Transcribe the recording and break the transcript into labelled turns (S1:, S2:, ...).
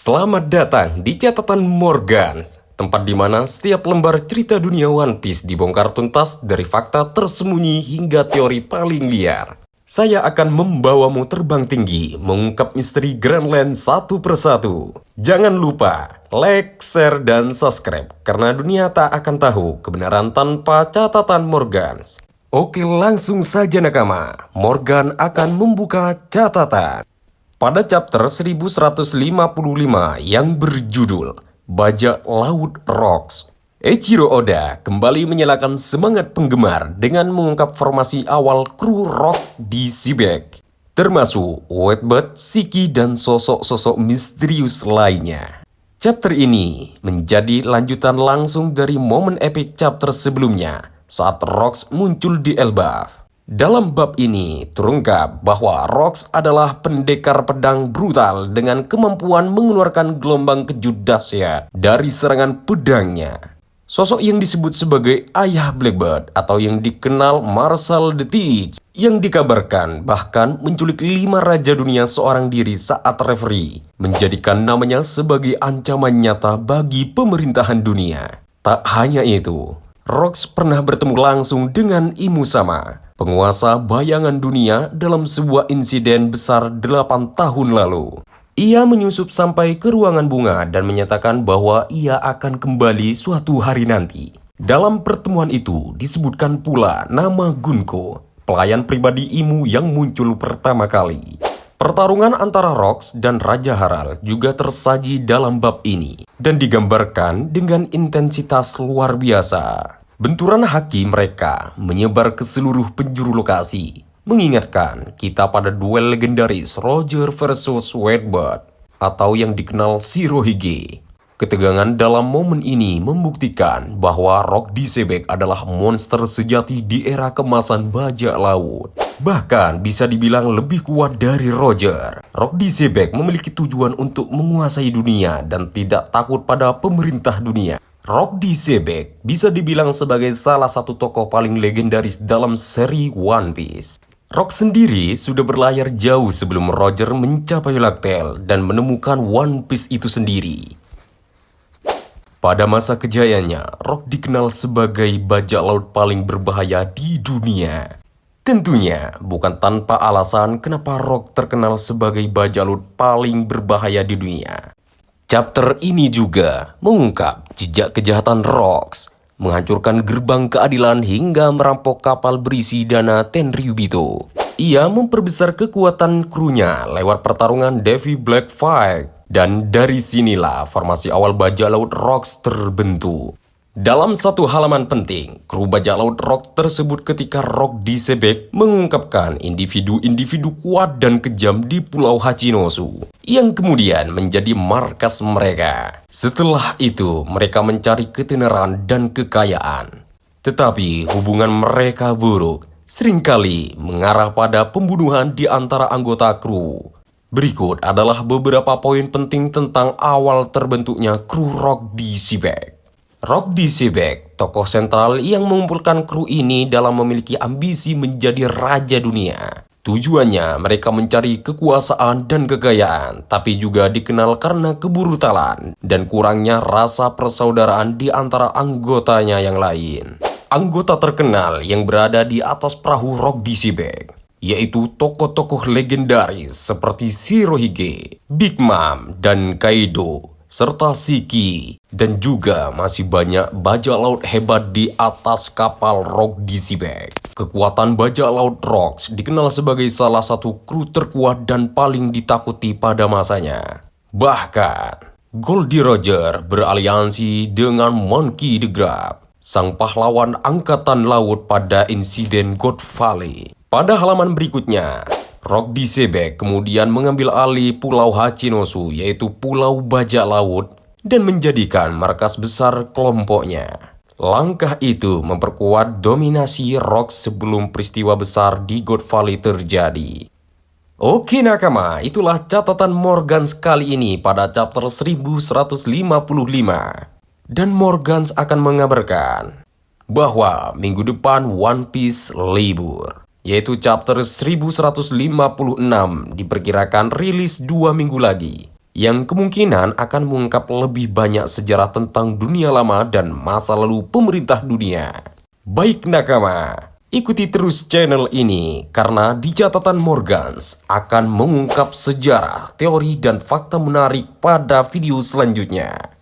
S1: Selamat datang di catatan Morgan, tempat di mana setiap lembar cerita dunia One Piece dibongkar tuntas dari fakta tersembunyi hingga teori paling liar. Saya akan membawamu terbang tinggi, mengungkap misteri Grand Line satu persatu. Jangan lupa like, share, dan subscribe, karena dunia tak akan tahu kebenaran tanpa catatan Morgan. Oke, langsung saja nakama, Morgan akan membuka catatan. Pada chapter 1155 yang berjudul Bajak Laut Rocks, Eiichiro Oda kembali menyalakan semangat penggemar dengan mengungkap formasi awal kru Rock di Seabag, termasuk Whitebird, Shiki, dan sosok-sosok misterius lainnya. Chapter ini menjadi lanjutan langsung dari momen epic chapter sebelumnya saat Rocks muncul di Elbaf. Dalam bab ini terungkap bahwa Rocks adalah pendekar pedang brutal dengan kemampuan mengeluarkan gelombang kejut dahsyat dari serangan pedangnya. Sosok yang disebut sebagai ayah Blackbird atau yang dikenal Marshal the Teach, yang dikabarkan bahkan menculik 5 raja dunia seorang diri saat referee, menjadikan namanya sebagai ancaman nyata bagi pemerintahan dunia. Tak hanya itu, Rocks pernah bertemu langsung dengan Imusama, penguasa bayangan dunia, dalam sebuah insiden besar 8 tahun lalu. Ia menyusup sampai ke ruangan bunga dan menyatakan bahwa ia akan kembali suatu hari nanti. Dalam pertemuan itu disebutkan pula nama Gunko, pelayan pribadi Imu yang muncul pertama kali. Pertarungan antara Rocks dan Raja Harald juga tersaji dalam bab ini dan digambarkan dengan intensitas luar biasa. Benturan haki mereka menyebar ke seluruh penjuru lokasi, mengingatkan kita pada duel legendaris Roger versus Whitebird atau yang dikenal Shirohige. Ketegangan dalam momen ini membuktikan bahwa Rock di Seabag adalah monster sejati di era kemasan bajak laut. Bahkan bisa dibilang lebih kuat dari Roger. Rock di Seabag memiliki tujuan untuk menguasai dunia dan tidak takut pada pemerintah dunia. Rock di Seabag bisa dibilang sebagai salah satu tokoh paling legendaris dalam seri One Piece. Rock sendiri sudah berlayar jauh sebelum Roger mencapai Lugtail dan menemukan One Piece itu sendiri. Pada masa kejayaannya, Rock dikenal sebagai bajak laut paling berbahaya di dunia. Tentunya bukan tanpa alasan kenapa Rock terkenal sebagai bajak laut paling berbahaya di dunia. Chapter ini juga mengungkap jejak kejahatan Rocks, menghancurkan gerbang keadilan hingga merampok kapal berisi dana Tenryubito. Ia memperbesar kekuatan krunya lewat pertarungan Devi Blackfire, dan dari sinilah formasi awal bajak laut Rocks terbentuk. Dalam satu halaman penting, kru bajak laut Rock tersebut ketika Rock di Seabag mengungkapkan individu-individu kuat dan kejam di Pulau Hachinosu, yang kemudian menjadi markas mereka. Setelah itu, mereka mencari ketenaran dan kekayaan. Tetapi hubungan mereka buruk, seringkali mengarah pada pembunuhan di antara anggota kru. Berikut adalah beberapa poin penting tentang awal terbentuknya kru Rock di Seabag. Rock di Seabag, tokoh sentral yang mengumpulkan kru ini dalam memiliki ambisi menjadi raja dunia. Tujuannya mereka mencari kekuasaan dan kekayaan, tapi juga dikenal karena kebrutalan dan kurangnya rasa persaudaraan di antara anggotanya yang lain. Anggota terkenal yang berada di atas perahu Rock di Seabag yaitu tokoh-tokoh legendaris seperti Shirohige, Big Mom, dan Kaido, serta Shiki, dan juga masih banyak bajak laut hebat di atas kapal Rock di Seabag. Kekuatan bajak laut Rocks dikenal sebagai salah satu kru terkuat dan paling ditakuti pada masanya. Bahkan, Goldie Roger beraliansi dengan Monkey the Crab, sang pahlawan angkatan laut pada insiden God Valley. Pada halaman berikutnya, Rock di Seabag kemudian mengambil alih Pulau Hachinosu, yaitu Pulau Bajak Laut, dan menjadikan markas besar kelompoknya. Langkah itu memperkuat dominasi Rock sebelum peristiwa besar di God Valley terjadi. Oke nakama, itulah catatan Morgan kali ini pada chapter 1155. Dan Morgan akan mengabarkan bahwa minggu depan One Piece libur, yaitu chapter 1156 diperkirakan rilis 2 minggu lagi. yang kemungkinan akan mengungkap lebih banyak sejarah tentang dunia lama dan masa lalu pemerintah dunia. Baik nakama, ikuti terus channel ini karena di catatan Morgans akan mengungkap sejarah, teori, dan fakta menarik pada video selanjutnya.